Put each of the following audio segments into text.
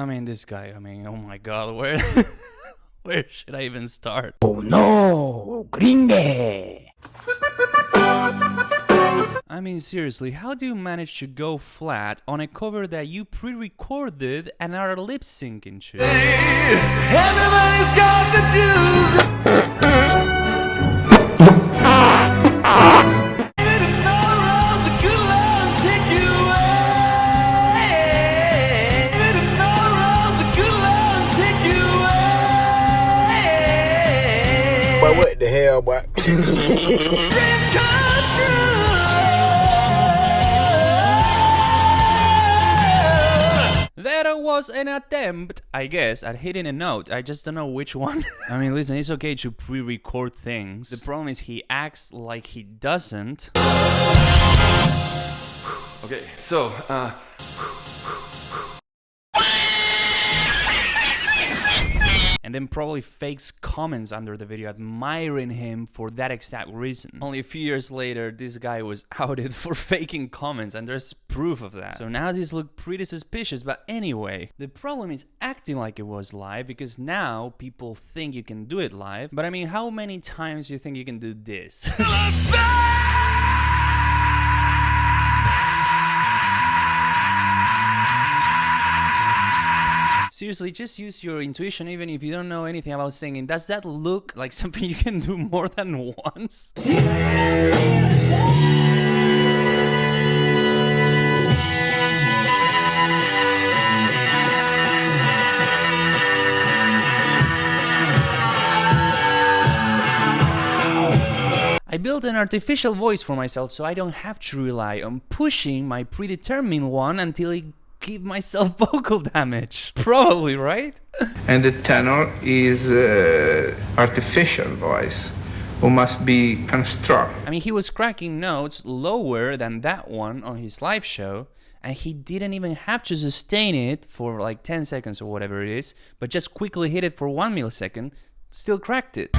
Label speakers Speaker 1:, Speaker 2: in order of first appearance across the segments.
Speaker 1: I mean, this guy, I mean, oh my god, where where should I even start?
Speaker 2: Oh no, gringe!
Speaker 1: I mean, seriously, how do you manage to go flat on a cover that you pre-recorded and are lip-syncing to?
Speaker 3: Hey, everybody's got to do
Speaker 2: Boy, what the hell, boy?
Speaker 1: That was an attempt, I guess, at hitting a note. I just don't know which one. I mean, listen, it's okay to pre-record things. The problem is he acts like he doesn't.
Speaker 3: Okay, so,
Speaker 1: and then probably fakes comments under the video admiring him for that exact reason. Only a few years later, this guy was outed for faking comments, and there's proof of that. So now this looked pretty suspicious, but anyway, the problem is acting like it was live, because now people think you can do it live. But I mean, how many times do you think you can do this? Seriously, just use your intuition even if you don't know anything about singing. Does that look like something you can do more than once? I built an artificial voice for myself so I don't have to rely on pushing my predetermined one until it give myself vocal damage. Probably, right?
Speaker 4: And the tenor is artificial voice, who must be constructed.
Speaker 1: I mean, he was cracking notes lower than that one on his live show, and he didn't even have to sustain it for like 10 seconds or whatever it is, but just quickly hit it for 1 millisecond, still cracked it.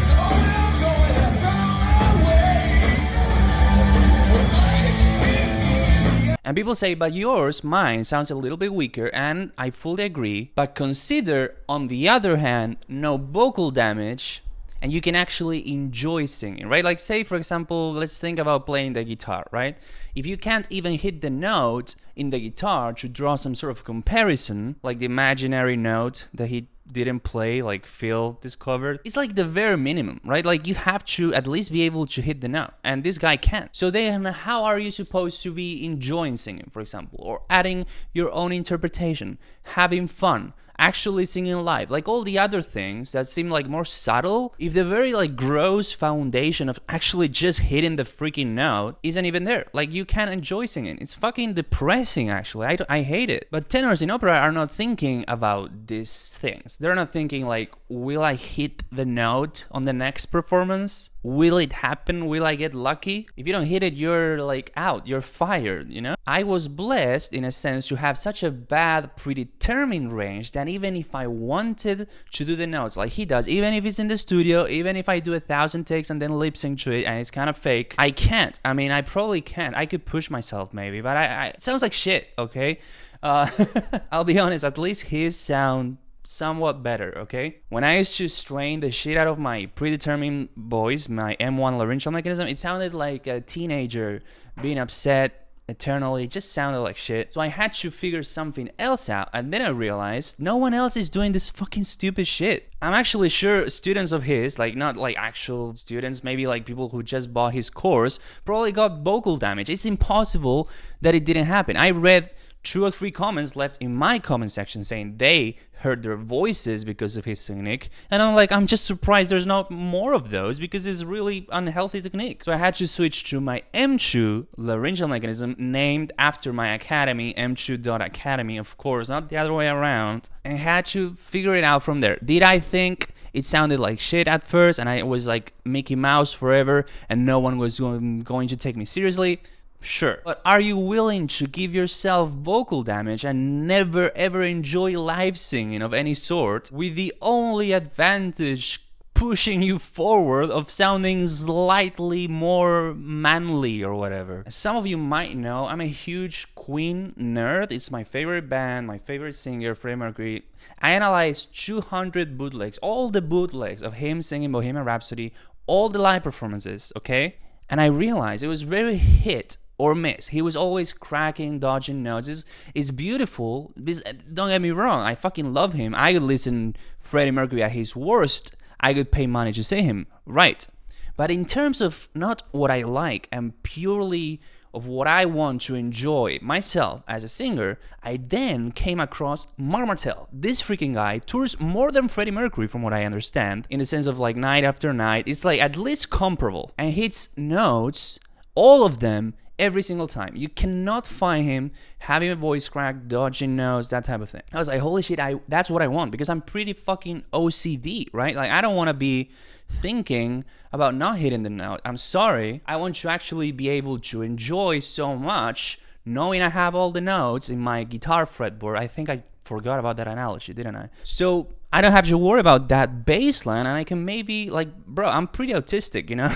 Speaker 1: And people say, but yours, mine, sounds a little bit weaker, and I fully agree. But consider, on the other hand, no vocal damage, and you can actually enjoy singing, right? Like, say, for example, let's think about playing the guitar, right? If you can't even hit the note in the guitar to draw some sort of comparison, like the imaginary note that he didn't play, like Phil discovered, it's like the very minimum, right? Like, you have to at least be able to hit the note, and this guy can't. So then how are you supposed to be enjoying singing, for example, or adding your own interpretation, having fun, actually singing live, like all the other things that seem like more subtle? If the very like gross foundation of actually just hitting the freaking note isn't even there, like, you can't enjoy singing. It's fucking depressing, actually. I hate it. But tenors in opera are not thinking about these things. They're not thinking like, will I hit the note on the next performance? Will it happen? Will I get lucky? If you don't hit it, you're like out, you're fired, you know? I was blessed in a sense to have such a bad predetermined range that even if I wanted to do the notes like he does, even if it's in the studio, even if I do 1,000 takes and then lip sync to it and it's kind of fake, I can't. I mean, I probably can't. I could push myself maybe, but it sounds like shit, okay? I'll be honest, at least his sound somewhat better, okay? When I used to strain the shit out of my predetermined voice, my M1 laryngeal mechanism, it sounded like a teenager being upset eternally. It just sounded like shit. So I had to figure something else out, and then I realized no one else is doing this fucking stupid shit. I'm actually sure students of his, like not like actual students, maybe like people who just bought his course, probably got vocal damage. It's impossible that it didn't happen. I read 2 or 3 comments left in my comment section saying they heard their voices because of his technique, and I'm like, I'm just surprised there's not more of those, because it's really unhealthy technique. So I had to switch to my M2 laryngeal mechanism, named after my academy, m2.academy, of course, not the other way around, and had to figure it out from there. Did I think it sounded like shit at first and I was like Mickey Mouse forever and no one was going to take me seriously? Sure. But are you willing to give yourself vocal damage and never ever enjoy live singing of any sort, with the only advantage pushing you forward of sounding slightly more manly or whatever? As some of you might know, I'm a huge Queen nerd. It's my favorite band, my favorite singer, Freddie Mercury. I analyzed 200 bootlegs, all the bootlegs of him singing Bohemian Rhapsody, all the live performances, okay? And I realized it was very hit or miss. He was always cracking, dodging notes. It's beautiful. Don't get me wrong, I fucking love him. I could listen Freddie Mercury at his worst. I could pay money to see him, right? But in terms of not what I like and purely of what I want to enjoy myself as a singer, I then came across Mark Martel. This freaking guy tours more than Freddie Mercury from what I understand, in the sense of like night after night. It's like at least comparable, and hits notes, all of them, every single time. You cannot find him having a voice crack, dodging notes, that type of thing. I was like, holy shit, that's what I want, because I'm pretty fucking OCD, right? Like, I don't want to be thinking about not hitting the note. I'm sorry. I want to actually be able to enjoy so much knowing I have all the notes in my guitar fretboard. I think I forgot about that analogy, didn't I? So I don't have to worry about that bass line, and I can maybe, like, bro, I'm pretty autistic, you know?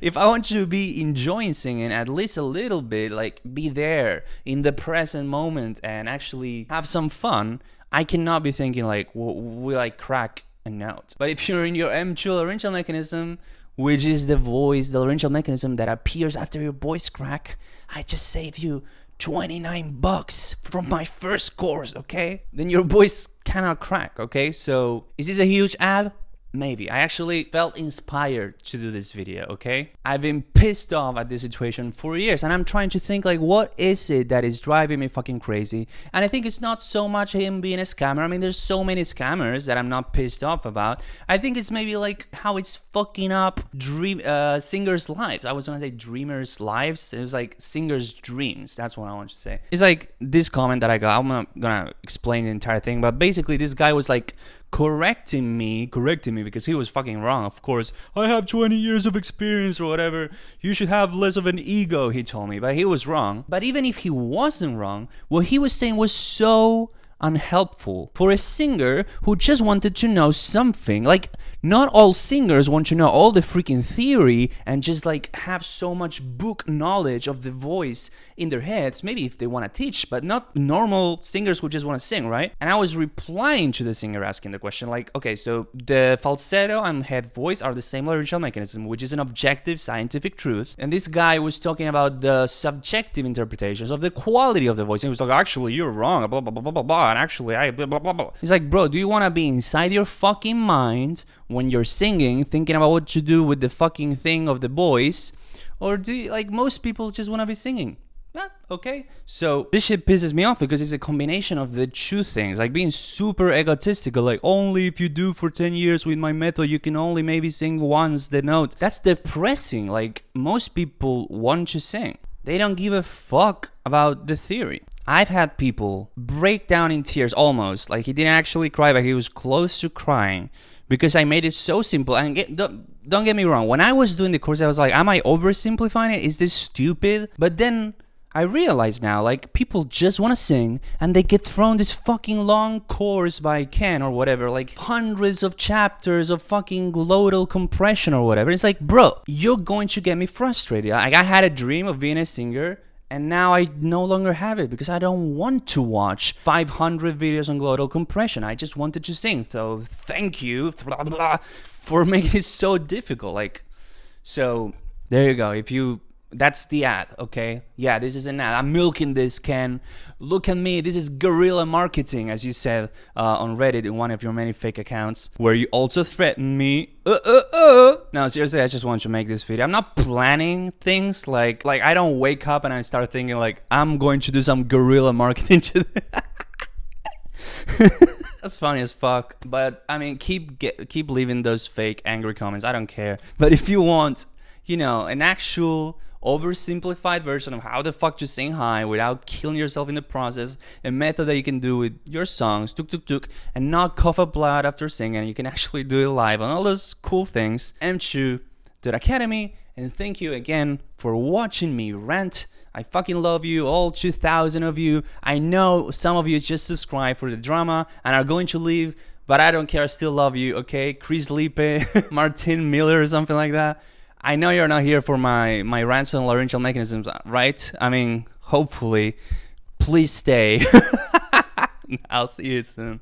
Speaker 1: If I want to be enjoying singing at least a little bit, like be there in the present moment and actually have some fun, I cannot be thinking like, will I crack a note? But if you're in your M2 laryngeal mechanism, which is the voice, the laryngeal mechanism that appears after your voice crack, I just saved you $29 from my first course, okay? Then your voice cannot crack, okay? So is this a huge ad? Maybe. I actually felt inspired to do this video, okay? I've been pissed off at this situation for years, and I'm trying to think like, what is it that is driving me fucking crazy? And I think it's not so much him being a scammer. I mean, there's so many scammers that I'm not pissed off about. I think it's maybe like how it's fucking up singers' lives. I was gonna say dreamers' lives. It was like singers' dreams. That's what I want to say. It's like this comment that I got. I'm not gonna explain the entire thing, but basically this guy was like correcting me because he was fucking wrong. Of course, I have 20 years of experience or whatever. You should have less of an ego, he told me, but he was wrong. But even if he wasn't wrong, what he was saying was so unhelpful for a singer who just wanted to know something. Like, not all singers want to know all the freaking theory and just like have so much book knowledge of the voice in their heads. Maybe if they want to teach, but not normal singers who just want to sing, right? And I was replying to the singer asking the question like, okay, so the falsetto and head voice are the same laryngeal mechanism, which is an objective scientific truth. And this guy was talking about the subjective interpretations of the quality of the voice. And he was like, actually, you're wrong, blah, blah, blah, blah, blah, blah. And actually, I blah, blah, blah, blah. He's like, bro, do you want to be inside your fucking mind when you're singing, thinking about what to do with the fucking thing of the voice? Or do you, like most people just want to be singing? Yeah, okay. So this shit pisses me off because it's a combination of the two things, like being super egotistical, like only if you do for 10 years with my method, you can only maybe sing once the note. That's depressing. Like most people want to sing. They don't give a fuck about the theory. I've had people break down in tears almost, like he didn't actually cry, but he was close to crying because I made it so simple. And don't get me wrong, when I was doing the course, I was like, am I oversimplifying it? Is this stupid? But then I realize now, like, people just want to sing and they get thrown this fucking long course by Ken or whatever, like hundreds of chapters of fucking glottal compression or whatever. It's like, bro, you're going to get me frustrated. Like, I had a dream of being a singer, and now I no longer have it because I don't want to watch 500 videos on glottal compression. I just wanted to sing. So thank you for making it so difficult. Like, so there you go. That's the ad, okay? Yeah, this is an ad. I'm milking this, Ken. Look at me. This is guerrilla marketing, as you said on Reddit in one of your many fake accounts, where you also threatened me. No, seriously, I just want to make this video. I'm not planning things like I don't wake up and I start thinking like I'm going to do some guerrilla marketing to That's funny as fuck. But I mean, keep leaving those fake angry comments. I don't care. But if you want, you know, an actual oversimplified version of how the fuck to sing high without killing yourself in the process, a method that you can do with your songs, tuk, and not cough up blood after singing, you can actually do it live and all those cool things, m2.academy. And thank you again for watching me rant. I fucking love you, all 2,000 of you. I know some of you just subscribed for the drama and are going to leave, but I don't care, I still love you, okay? Chris Lipe, Martin Miller or something like that. I know you're not here for my rants on laryngeal mechanisms, right? I mean, hopefully. Please stay. I'll see you soon.